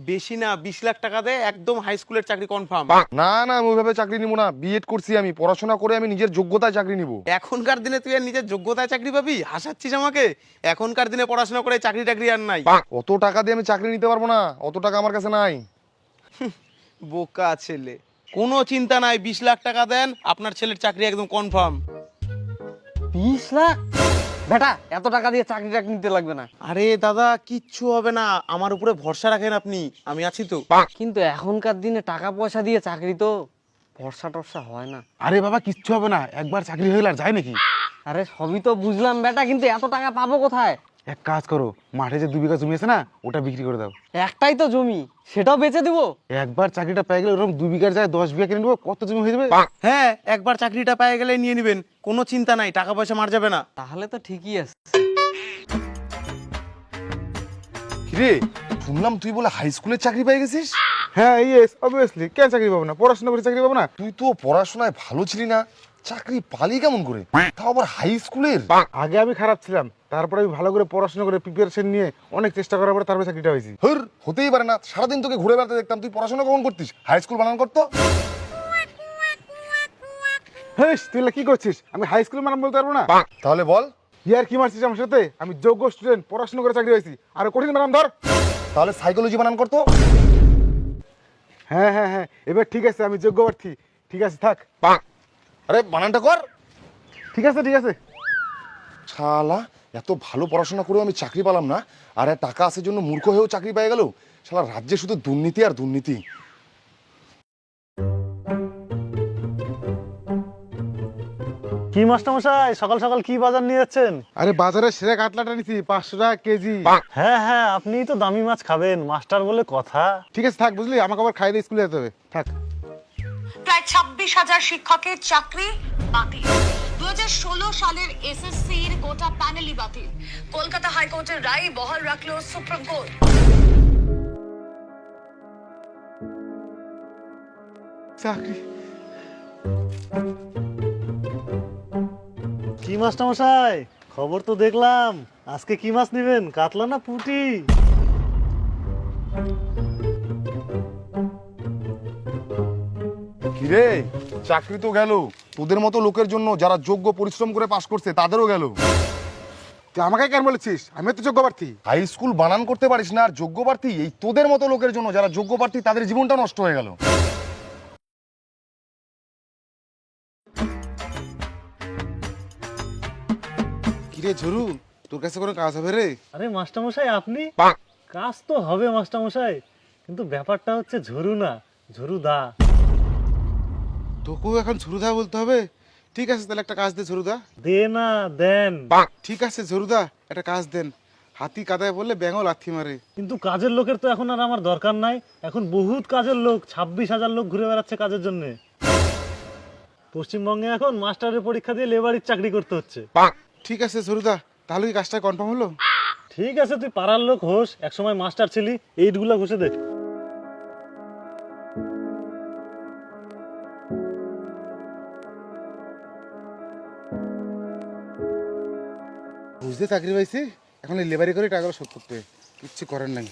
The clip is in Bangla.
বেশি না, 20 লাখ টাকা দে, একদম হাই স্কুলের চাকরি কনফার্ম। না না, আমি ওইভাবে চাকরি নিব না। বিএড করছি আমি, পড়াশোনা করে আমি নিজের যোগ্যতায় চাকরি নিব। এখনকার দিনে তুই আর নিজের যোগ্যতায় চাকরি পাবি? হাসাচ্ছিস আমাকে? এখনকার দিনে পড়াশোনা করে চাকরি টাকরি আর নাই। অত টাকা দিয়ে আমি চাকরি নিতে পারবো না, অত টাকা আমার কাছে নাই। বোকা ছেলে, কোনো চিন্তা নাই, 20 লাখ টাকা দেন, আপনার ছেলের চাকরি একদম কনফার্ম। 20 লাখ? বেটা, এত টাকা দিয়ে চাকরি টাকরি নিতে লাগবে না। আরে দাদা, কিচ্ছু হবে না, আমার উপরে ভরসা রাখেন আপনি, আমি আছি তো। কিন্তু এখনকার দিনে টাকা পয়সা দিয়ে চাকরি তো ভরসা টরসা হয় না। আরে বাবা, কিচ্ছু হবে না, একবার চাকরি হয়ে গেলে আর যায় নাকি? আরে সবই তো বুঝলাম বেটা, কিন্তু এত টাকা পাবো কোথায়? এক কাজ করো, মাঠে যে 2 বিঘা জমি আছে না, ওটা বিক্রি করে দাও। একটাই তো জমি, সেটাও বেচে দিব? একবার চাকরিটা পেয়ে গেলে ওরকম 2 বিঘার জায়গায় 10 বিঘা কিনে নেবো, কত জমি হয়ে যাবে। হ্যাঁ, একবার চাকরিটা পেয়ে গেলে নিয়ে নেবেন, কোনো চিন্তা নাই, টাকা পয়সা মার যাবে না। তাহলে তো ঠিকই আছে। কিরে, শুনলাম তুই বলে হাই স্কুলের চাকরি পেয়ে গেছিস? হ্যাঁ, ইয়েস অবভিয়াসলি, কেন চাকরি পাবো না? পড়াশোনা করে চাকরি পাবো না? তুই তো পড়াশোনায় ভালো ছিলি না, চাকরি পালি কেমন করে, তাও আবার হাই স্কুলের? আগে আমি খারাপ ছিলাম, তারপরে আমি ভালো করে পড়াশোনা করে প্রিপারেশন নিয়ে অনেক চেষ্টা করার পরে তারপরে চাকরিটা হয়েছি। হর, হতেই পারে না, সারাদিন তোকে ঘুরে বেড়াতে দেখতাম, তুই পড়াশোনা কখন করতিস? হাই স্কুল বানান করতো? হ্যাঁ, তুই এগুলা কি করছিস? আমি হাই স্কুল ম্যাডাম বলতে পারবো না? তাহলে বল। ইয়ার কি মারছিস আমার সাথে? আমি যোগ্য স্টুডেন্ট, পড়াশোনা করে চাকরি হয়েছি, আর কঠিন ম্যাডাম ধর। তাহলে সাইকোলজি বানান করতো? হ্যাঁ হ্যাঁ হ্যাঁ, এবার ঠিক আছে, আমি যোগ্য প্রার্থী। ঠিক আছে, থাক। আরে বানানটা কর। ঠিক আছে ঠিক আছে। শালা, এত ভালো পড়াশোনা করেও আমি চাকরি পেলাম না, আর এর টাকা আসার জন্য মূর্খ হয়েও চাকরি পেয়ে গেল। শালা, রাজ্যে শুধু দুর্নীতি আর দুর্নীতি। কি মাস্টারমশাই, সকাল সকাল কি বাজার নিয়ে যাচ্ছেন? আরে বাজারে সেরা কাতলাটা নিছি, 500 টাকা কেজি। হ্যাঁ হ্যাঁ, আপনিই তো দামি মাছ খাবেন, মাস্টার বলে কথা। ঠিক আছে, থাক, বুঝলি, আমাকে আবার খাইয়ে দিয়ে স্কুলে যেতে হবে, থাক। প্রায় 26,000 শিক্ষকের চাকরি বাতিল। 2016 সালের এসএসসির গোটা প্যানেলই বাতিল। কলকাতা হাইকোর্টের রায় বহাল রাখলো সুপ্রিম কোর্ট। চাকরি। কি মাস্টারমশাই, খবর তো দেখলাম, আজকে কি মাছ নেবেন, কাতলা না পুঁটি? কিরে, চাকরি তো গেল, তোদের মতো লোকের জন্য যারা যোগ্য পরিশ্রম করে পাশ করছে তাদেরও গেল। তুই আমাকে কেন বলেছিস? আমি তো যোগ্য প্রার্থী। হাই স্কুল বানান করতে পারিস না, আর যোগ্য প্রার্থী? এই তোদের মতো লোকের জন্য যারা যোগ্য প্রার্থী তাদের জীবনটা নষ্ট হয়ে গেল। কিরে ঝরু, তোর কাছে কোনো কাজ হবে রে? আরে মাস্টারমশাই, আপনি? কাজ তো হবে মাস্টারমশাই, কিন্তু ব্যাপারটা হচ্ছে ঝরু না, ঝরুদা। তোকেও এখন ঝরুদা বলতে হবে? ঠিক আছে, তাহলে একটা কাজ দে ঝরুদা। দে না, দেন। ঠিক আছে ঝরুদা, একটা কাজ দেন। হাতি কাদায় বললে ব্যাঙও লাথি মারে। কিন্তু কাজের লোকের তো এখন আর আমার দরকার নাই, এখন বহুত কাজের লোক, 26,000 লোক ঘুরে বেড়াচ্ছে কাজের জন্য। পশ্চিমবঙ্গে এখন মাস্টারের পরীক্ষা দিয়ে লেবারির চাকরি করতে হচ্ছে। ঠিক আছে ঝরুদা, তাহলে কি কাজটা কনফার্ম হলো? ঠিক আছে, তুই পাড়ার লোক হোস, একসময় মাস্টার ছিলি, এইটগুলা ঘষে দে। বুঝতে চাকরি পাইছি, এখন এই লেবারি করে টাকাগুলো শোধ করতে হবে, কিচ্ছু করার নাই।